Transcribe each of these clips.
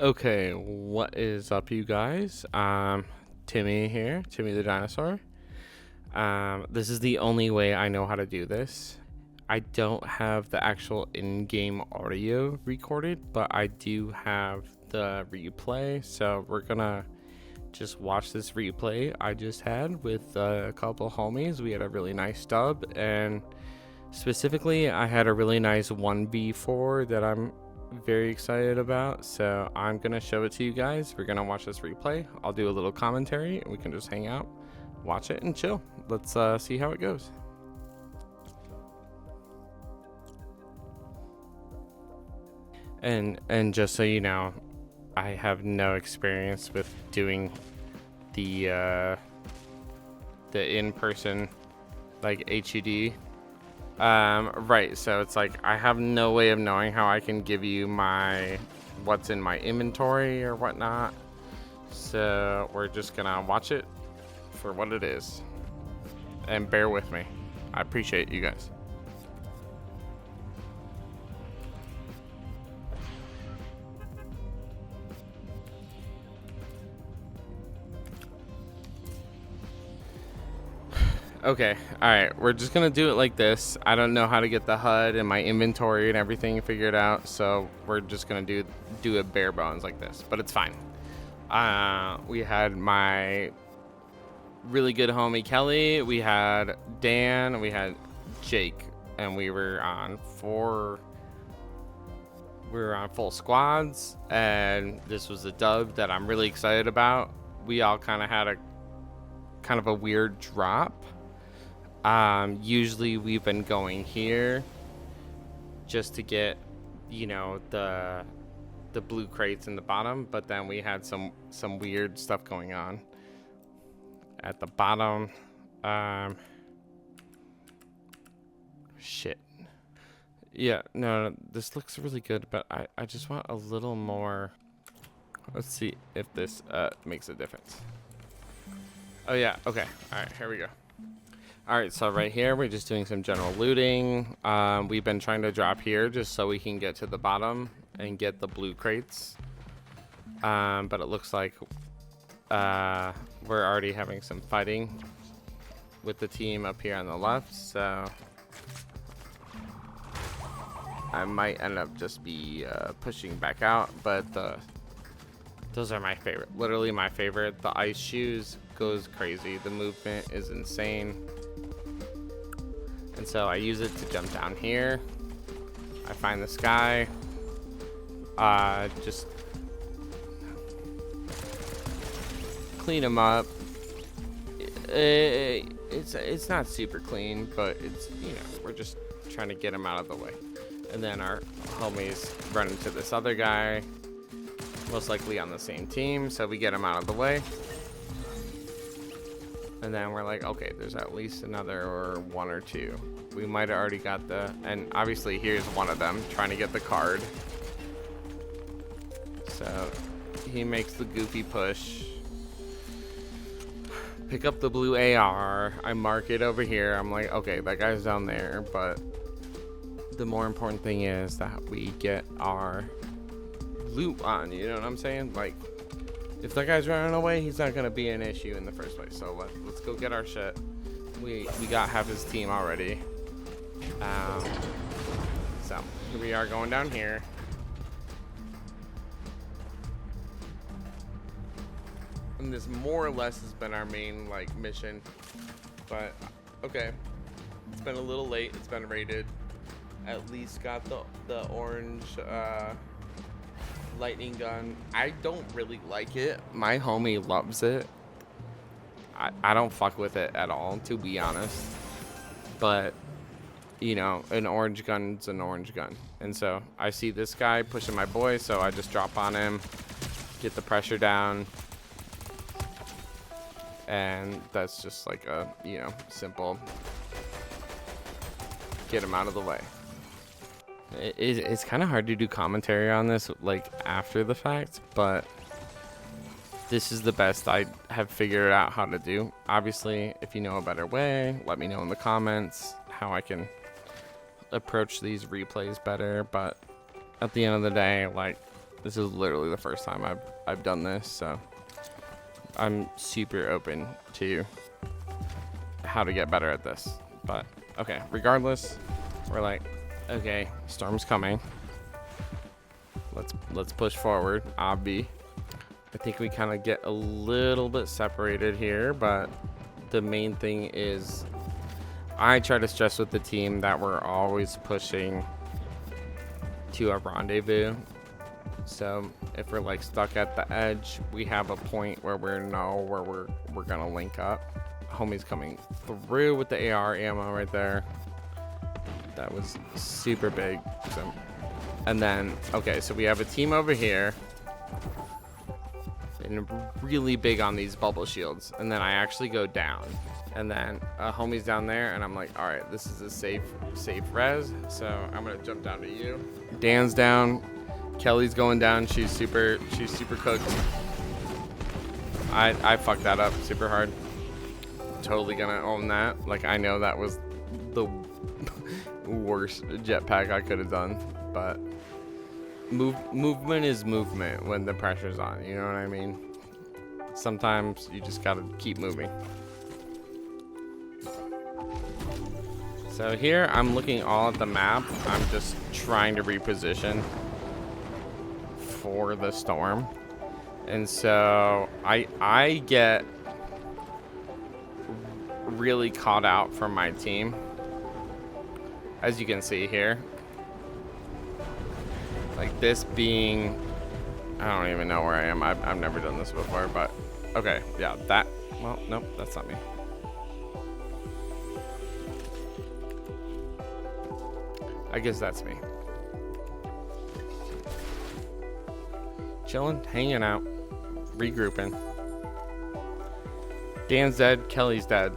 Okay, what is up, you guys? Timmy here, Timmy the dinosaur. This is the only way I know how to do this. I don't have the actual in-game audio recorded, but I do have the replay. So we're gonna just watch this replay I just had with a couple homies. We had a really nice dub, and specifically, I had a really nice 1v4 that I'm very excited about, so I'm gonna show it to you guys. We're gonna watch this replay. I'll do a little commentary and we can just hang out, watch it, and chill. Let's see how it goes. And just so you know, I have no experience with doing the in-person like HUD. Right, so it's like I have no way of knowing how I can give you what's in my inventory or whatnot. So we're just gonna watch it for what it is. And bear with me. I appreciate you guys. Okay, alright, we're just gonna do it like this. I don't know how to get the HUD and my inventory and everything figured out, so we're just gonna do it bare bones like this, but it's fine. We had my really good homie Kelly, we had Dan, we had Jake, and we were on full squads, and this was a dub that I'm really excited about. We all kind of had a weird drop. Usually we've been going here just to get, the blue crates in the bottom, but then we had some weird stuff going on at the bottom. Shit. Yeah, no, this looks really good, but I just want a little more. Let's see if this makes a difference. Oh yeah, okay. All right, here we go. All right, so right here, we're just doing some general looting. We've been trying to drop here just so we can get to the bottom and get the blue crates. But it looks like we're already having some fighting with the team up here on the left. So I might end up just be pushing back out, but those are my favorite. Literally my favorite. The ice shoes goes crazy. The movement is insane. And so I use it to jump down here. I find this guy. Just clean him up. It's not super clean, but it's, we're just trying to get him out of the way. And then our homies run into this other guy, most likely on the same team, so we get him out of the way. And then we're like, okay, there's at least another or one or two. We might have already got and obviously here's one of them trying to get the card. So he makes the goofy push. Pick up the blue AR. I mark it over here. I'm like, okay, that guy's down there, but the more important thing is that we get our loot on, you know what I'm saying? Like, if that guy's running away, he's not gonna be an issue in the first place. So let's go get our shit. We got half his team already. So here we are going down here. And this more or less has been our main mission. But okay, it's been a little late. It's been rated. At least got the orange lightning gun. I don't really like it. My homie loves it. I don't fuck with it at all, to be honest. But an orange gun's an orange gun. And so I see this guy pushing my boy, so I just drop on him, get the pressure down, and that's just like a simple get him out of the way. It's kind of hard to do commentary on this after the fact, but this is the best I have figured out how to do. Obviously, if you know a better way, let me know in the comments how I can approach these replays better. But at the end of the day, This is literally the first time I've done this, so I'm super open to how to get better at this. But okay, regardless, we're like, okay, storm's coming. Let's push forward. Obby. I think we kind of get a little bit separated here, but the main thing is I try to stress with the team that we're always pushing to a rendezvous. So if we're like stuck at the edge, we have a point where we're gonna link up. Homie's coming through with the AR ammo right there. That was super big. So, and then okay, so we have a team over here and really big on these bubble shields. And then I actually go down, and then homie's down there, and I'm like, all right, this is a safe res. So I'm gonna jump down to you. Dan's down. Kelly's going down. She's super cooked. I fucked that up super hard. Totally gonna own that. Like, I know that was the worst jetpack I could have done, but movement is movement when the pressure's on, you know what I mean? Sometimes you just gotta keep moving. So here I'm looking all at the map. I'm just trying to reposition for the storm, and so I get really caught out from my team, as you can see here. Like this being, I don't even know where I am. I've never done this before, but okay, yeah, that, well, nope, that's not me. I guess that's me. Chilling, hanging out, regrouping. Dan's dead, Kelly's dead.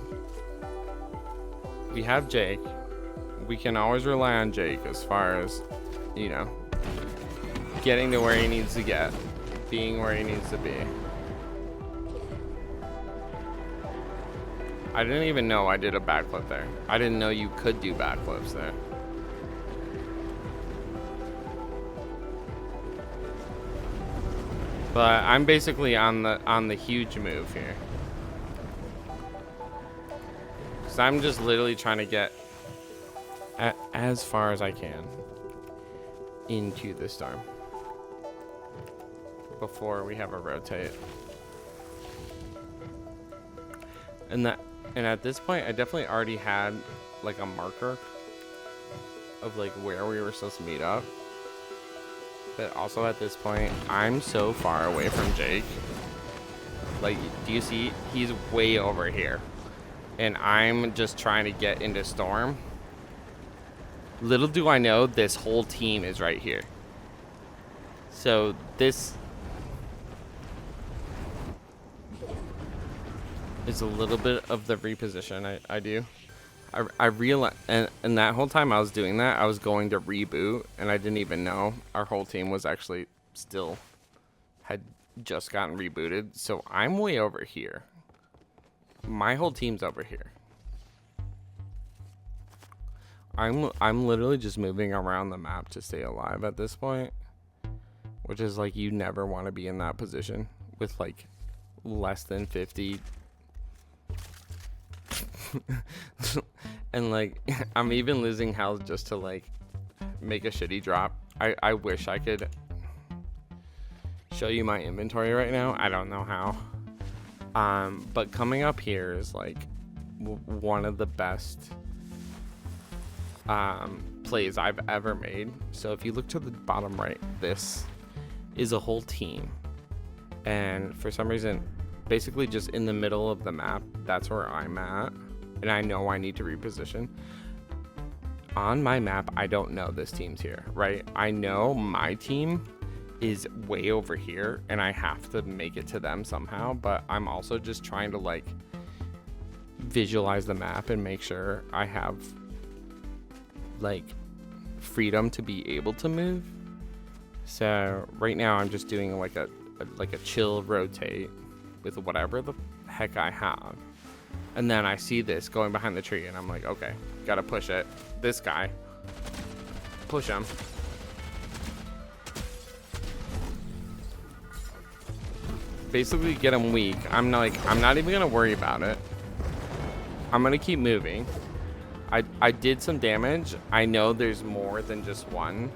We have Jake. We can always rely on Jake as far as, you know, getting to where he needs to get, being where he needs to be. I didn't even know I did a backflip there. I didn't know you could do backflips there. But I'm basically on the huge move here. Cause I'm just literally trying to get as far as I can into the storm before we have a rotate. And at this point, I definitely already had like a marker of like where we were supposed to meet up. But also at this point, I'm so far away from Jake. Like, do you see? He's way over here. And I'm just trying to get into storm. Little do I know, this whole team is right here. So this is a little bit of the reposition I do. I realized, and that whole time I was doing that, I was going to reboot, and I didn't even know our whole team was actually still had just gotten rebooted. So I'm way over here. My whole team's over here. I'm literally just moving around the map to stay alive at this point, which is like, you never want to be in that position with like less than 50. And like, I'm even losing health just to like make a shitty drop. I wish I could show you my inventory right now. I don't know how. But coming up here is like one of the best plays I've ever made. So if you look to the bottom right, this is a whole team, and for some reason, basically just in the middle of the map, that's where I'm at. And I know I need to reposition. On my map, I don't know this team's here, right? I know my team is way over here, and I have to make it to them somehow, but I'm also just trying to like visualize the map and make sure I have like freedom to be able to move. So right now I'm just doing like a chill rotate with whatever the heck I have. And then I see this going behind the tree, and I'm like, okay, gotta push it. This guy, push him. basically get him weak. I'm not even gonna worry about it. I'm gonna keep moving. I did some damage. I know there's more than just one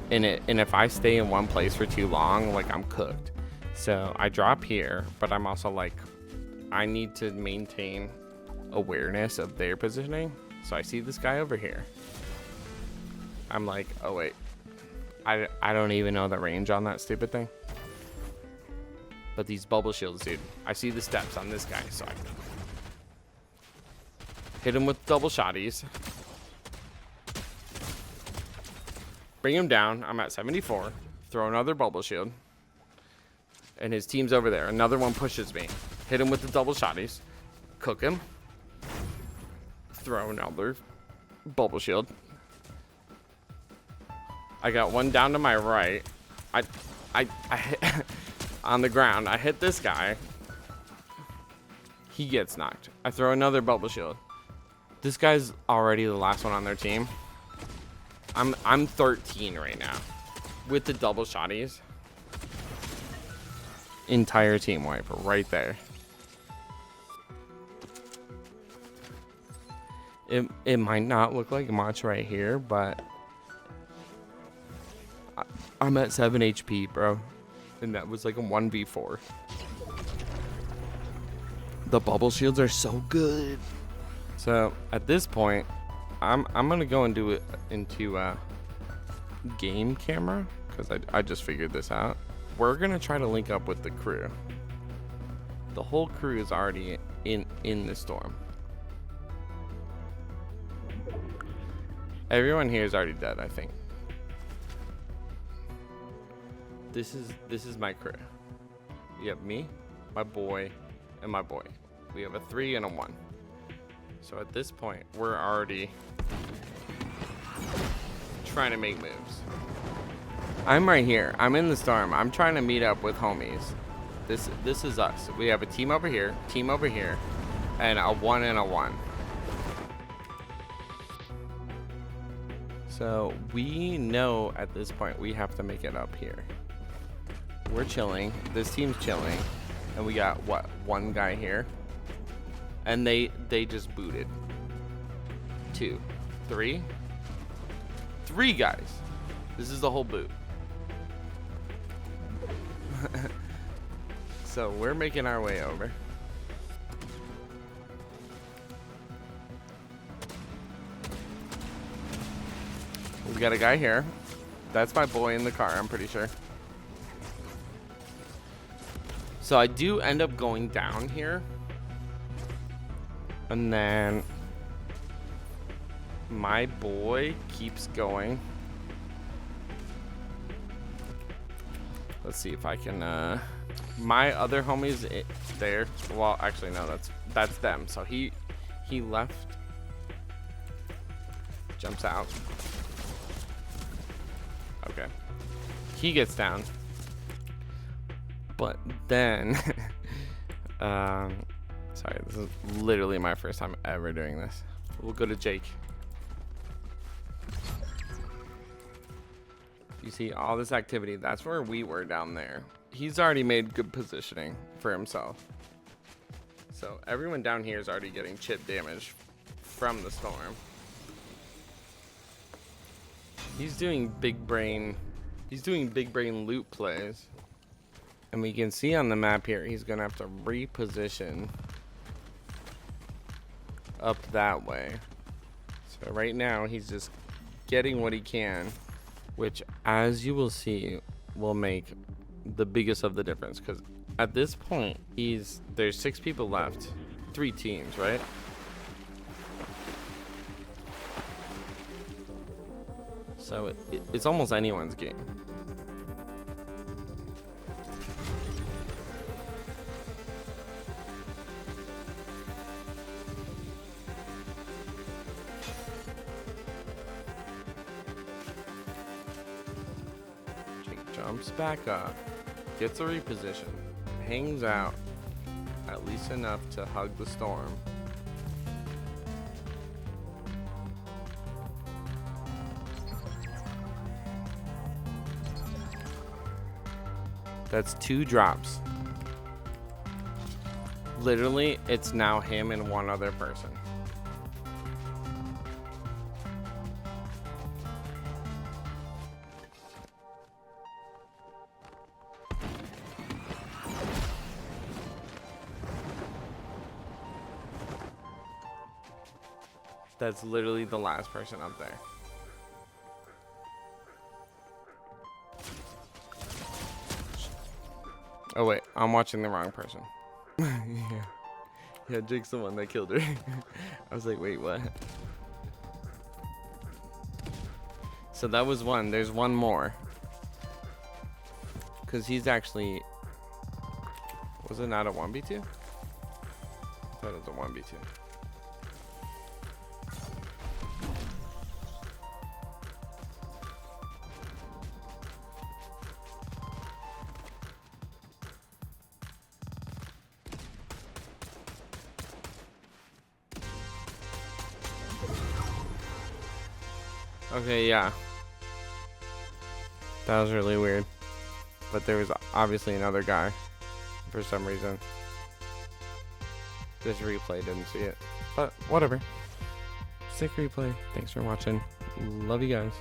in it, and if I stay in one place for too long, like, I'm cooked. So I drop here, but I'm also like, I need to maintain awareness of their positioning. So I see this guy over here. I'm like, oh wait, I don't even know the range on that stupid thing. But these bubble shields, dude. I see the steps on this guy, so I hit him with double shotties. Bring him down. I'm at 74. Throw another bubble shield. And his team's over there. Another one pushes me. Hit him with the double shotties. Cook him. Throw another bubble shield. I got one down to my right. I hit on the ground. I hit this guy. He gets knocked. I throw another bubble shield. This guy's already the last one on their team. I'm 13 right now with the double shotties. Entire team wipe right there. It might not look like much right here, but I'm at 7 HP, bro. And that was like a 1v4. The bubble shields are so good. So at this point, I'm gonna go and do it into game camera, because I just figured this out. We're gonna try to link up with the crew. The whole crew is already in the storm. Everyone here is already dead, I think. This is my crew. You have me, my boy, and my boy. We have a 3 and a 1. So at this point, we're already trying to make moves. I'm right here. I'm in the storm. I'm trying to meet up with homies. This is us. We have a team over here, and a 1 and a 1. So we know at this point we have to make it up here. We're chilling. This team's chilling. And we got, what, one guy here? And they just booted. 2, 3. 3 guys. This is the whole boot. So we're making our way over. We got a guy here. That's my boy in the car, I'm pretty sure. So I do end up going down here. And then my boy keeps going. Let's see if I can, my other homie's there. Well, actually, no, that's them. So he left. Jumps out. Okay. He gets down. But then, sorry, this is literally my first time ever doing this. We'll go to Jake. You see all this activity, that's where we were down there. He's already made good positioning for himself. So everyone down here is already getting chip damage from the storm. He's doing big brain loot plays. And we can see on the map here, he's gonna have to reposition up that way. So right now, he's just getting what he can, which, as you will see, will make the biggest of the difference. Because at this point, there's 6 people left, 3 teams, right? So it's almost anyone's game. Jumps back up, gets a reposition, hangs out at least enough to hug the storm. That's 2 drops. Literally, it's now him and one other person. That's literally the last person up there. Oh wait, I'm watching the wrong person. Yeah, Jake's the one that killed her. I was like, wait, what? So that was one. There's one more. Because he's actually... Was it not a 1v2? I thought it was a 1v2. Okay, yeah. That was really weird. But there was obviously another guy for some reason. This replay didn't see it. But whatever. Sick replay. Thanks for watching. Love you guys.